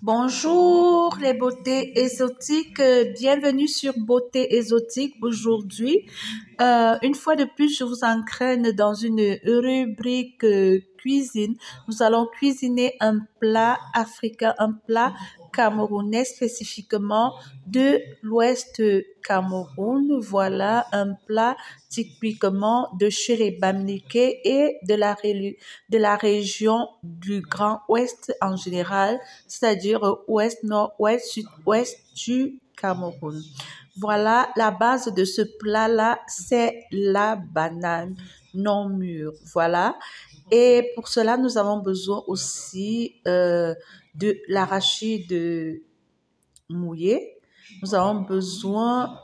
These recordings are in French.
Bonjour les beautés exotiques, bienvenue sur Beauté Exotique. Aujourd'hui, une fois de plus, je vous entraîne dans une rubrique cuisine. Nous allons cuisiner un plat africain, un plat camerounais spécifiquement de l'ouest Cameroun. Voilà un plat typiquement de Chéré-Bamniké et de la région du Grand Ouest en général, c'est-à-dire ouest, nord-ouest, sud-ouest du Cameroun. Voilà, la base de ce plat-là, c'est la banane non mûre. Voilà. Et pour cela, nous avons besoin aussi de l'arachide mouillé. Nous avons besoin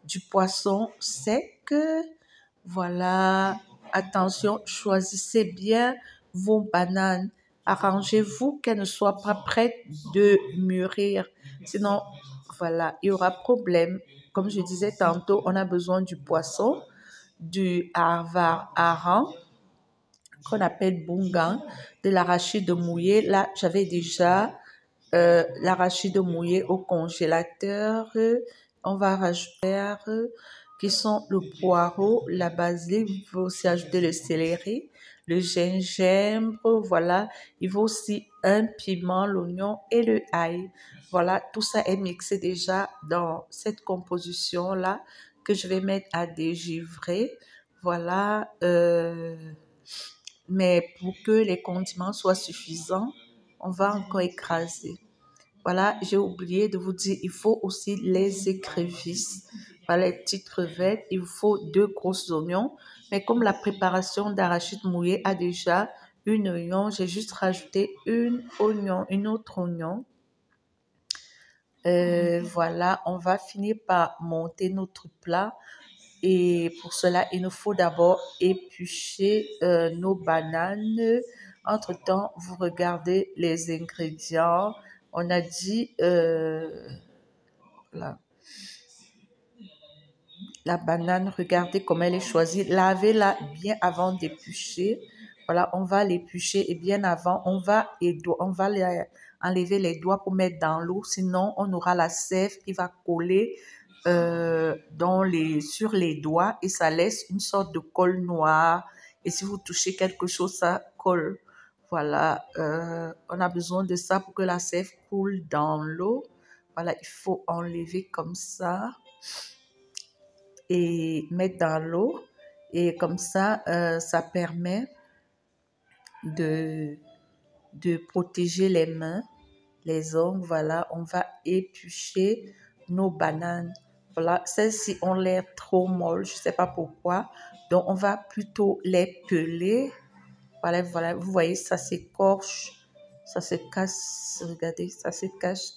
du poisson sec. Voilà. Attention, choisissez bien vos bananes. Arrangez-vous qu'elles ne soient pas prêtes de mûrir. Sinon, voilà, il y aura problème. Comme je disais tantôt, on a besoin du poisson, du harvar hareng, qu'on appelle bungang, de l'arachide mouillé. Là, j'avais déjà l'arachide mouillé au congélateur. On va rajouter qui sont le poireau, la basilic. Vous pouvez aussi ajouter le céleri, le gingembre. Voilà. Il faut aussi un piment, l'oignon et le ail. Voilà, tout ça est mixé déjà dans cette composition-là que je vais mettre à dégivrer. Voilà. Mais pour que les condiments soient suffisants, on va encore écraser. Voilà, j'ai oublié de vous dire, il faut aussi les écrevisses. Voilà, les petites crevettes, il faut 2 gros oignons. Mais comme la préparation d'arachide mouillé a déjà une oignon, j'ai juste rajouté une autre oignon. Voilà, on va finir par monter notre plat. Et pour cela, il nous faut d'abord éplucher nos bananes. Entre-temps, vous regardez les ingrédients. On a dit la banane, regardez comment elle est choisie. Lavez-la bien avant d'éplucher. Voilà, on va l'éplucher et bien avant, on va enlever les doigts pour mettre dans l'eau. Sinon, on aura la sève qui va coller sur les doigts et ça laisse une sorte de colle noire. Et si vous touchez quelque chose, ça colle. Voilà, on a besoin de ça pour que la sève coule dans l'eau. Voilà, il faut enlever comme ça et mettre dans l'eau. Et comme ça, ça permet de protéger les mains, les ongles. Voilà, on va éplucher nos bananes. Voilà, celles-ci ont l'air trop molles, je ne sais pas pourquoi. Donc, on va plutôt les peler. Voilà, voilà, vous voyez, ça s'écorche, ça se casse. Regardez, ça se cache.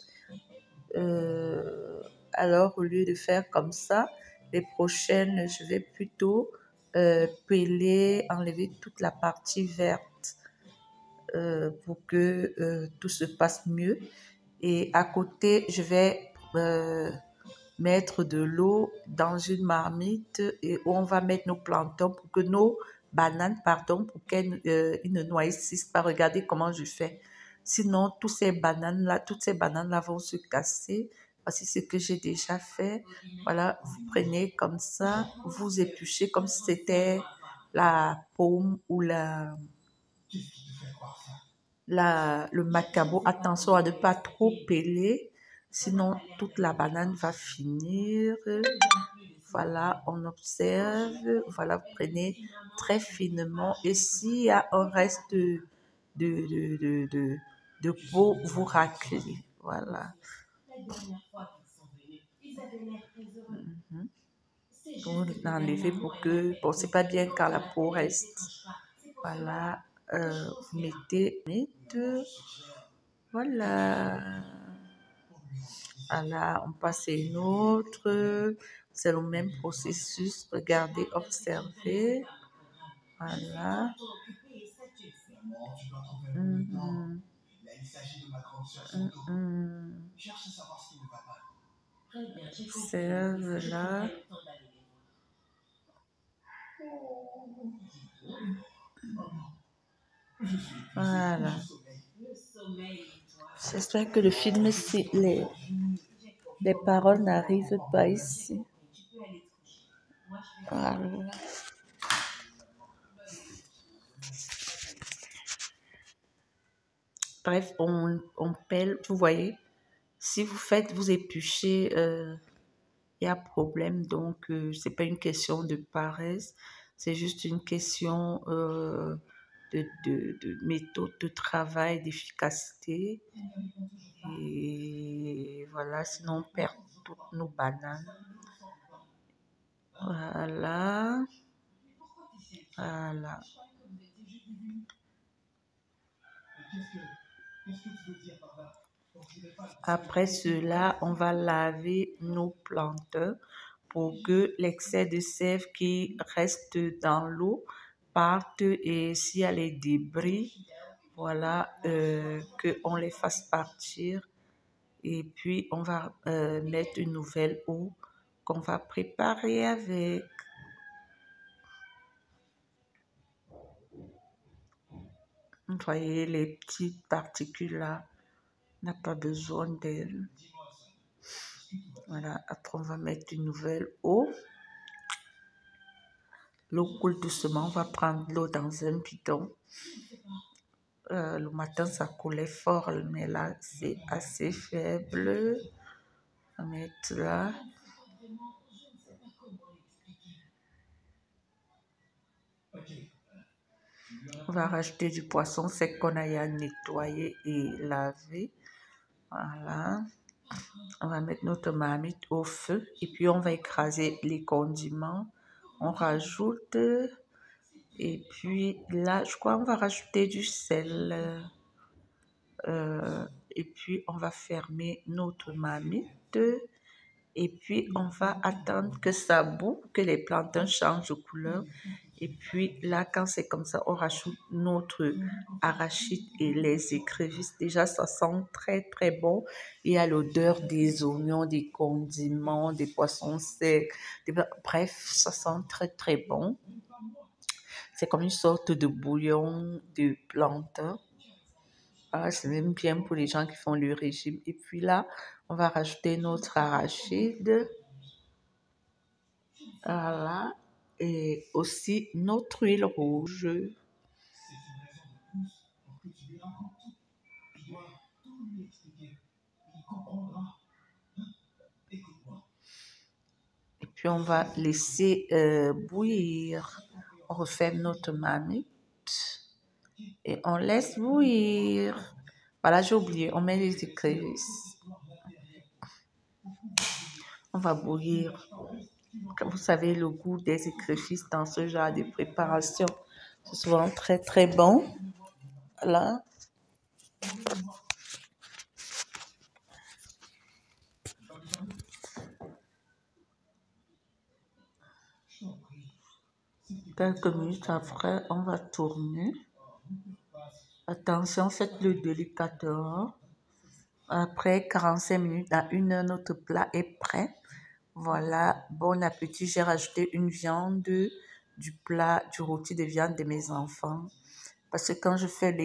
Alors, au lieu de faire comme ça, les prochaines, je vais plutôt peler, enlever toute la partie verte pour que tout se passe mieux. Et à côté, je vais mettre de l'eau dans une marmite et où on va mettre nos plantains pour que nos bananes, pardon, pour qu'elles ne noircissent pas. Regardez comment je fais. Sinon, toutes ces bananes-là vont se casser. Voici ce que j'ai déjà fait. Voilà, vous prenez comme ça, vous épluchez comme si c'était la pomme ou le macabo. Attention à ne pas trop peler, sinon toute la banane va finir. Voilà, on observe. Voilà, vous prenez très finement. Et s'il y a un reste de peau, vous raclez. Voilà. Vous l'enlevez pour que... Bon, c'est pas bien quand la peau reste. Voilà. Vous mettez... Voilà. Voilà, on passe à une autre. C'est le même processus. Regardez, observez. Voilà. C'est là. Voilà. J'espère que le film, si les paroles n'arrivent pas ici. Voilà. Bref, on pèle, vous voyez, si vous épluchez, il y a problème. Donc, c'est pas une question de paresse, c'est juste une question de méthode de travail, d'efficacité. Et voilà, sinon on perd toutes nos bananes. Voilà. Voilà. Après cela, on va laver nos plantains pour que l'excès de sève qui reste dans l'eau parte, et s'il y a les débris, voilà, qu'on les fasse partir. Et puis, on va mettre une nouvelle eau qu'on va préparer avec. Vous voyez les petites particules là, on n'a pas besoin d'elles. Voilà, après on va mettre une nouvelle eau. L'eau coule doucement, on va prendre l'eau dans un bidon. Le matin ça coulait fort, mais là c'est assez faible. On va mettre là. On va rajouter du poisson sec qu'on a nettoyé et lavé. Voilà. On va mettre notre marmite au feu et puis on va écraser les condiments. On rajoute, et puis là, je crois qu'on va rajouter du sel. Et puis on va fermer notre marmite. Et puis on va attendre que ça boue, que les plantains changent de couleur. Et puis là, quand c'est comme ça, on rajoute notre arachide et les écrevisses. Déjà, ça sent très très bon. Il y a l'odeur des oignons, des condiments, des poissons secs. Bref, ça sent très très bon. C'est comme une sorte de bouillon de plantain. Ah, c'est même bien pour les gens qui font le régime. Et puis là, on va rajouter notre arachide. Voilà. Et aussi notre huile rouge. Et puis on va laisser bouillir. On referme notre marmite et on laisse bouillir. Voilà, j'ai oublié, on met les écrevisses. On va bouillir. Comme vous savez, le goût des écrevisses dans ce genre de préparation, c'est souvent très très bon. Voilà. Quelques minutes après, on va tourner. Attention, faites-le délicatement. Après 45 minutes à 1 heure, notre plat est prêt. Voilà, bon appétit. J'ai rajouté une viande du plat, du rôti de viande de mes enfants. Parce que quand je fais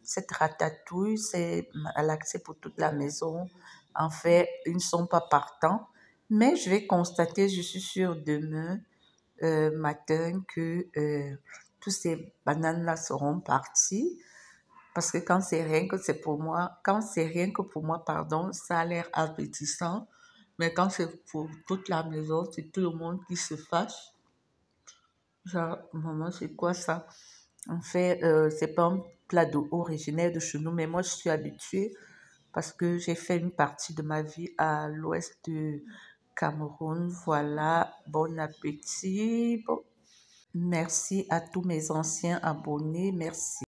cette ratatouille, c'est à l'accès pour toute la maison. En fait, ils ne sont pas partants. Mais je vais constater, je suis sûre, demain matin que tous ces bananes-là seront parties. Parce que quand c'est rien que pour moi, pardon, ça a l'air appétissant. Mais quand c'est pour toute la maison, c'est tout le monde qui se fâche. Genre, maman, c'est quoi ça? En fait, c'est pas un plat originaire de chez nous, mais moi, je suis habituée parce que j'ai fait une partie de ma vie à l'ouest du Cameroun. Voilà, bon appétit. Bon. Merci à tous mes anciens abonnés. Merci.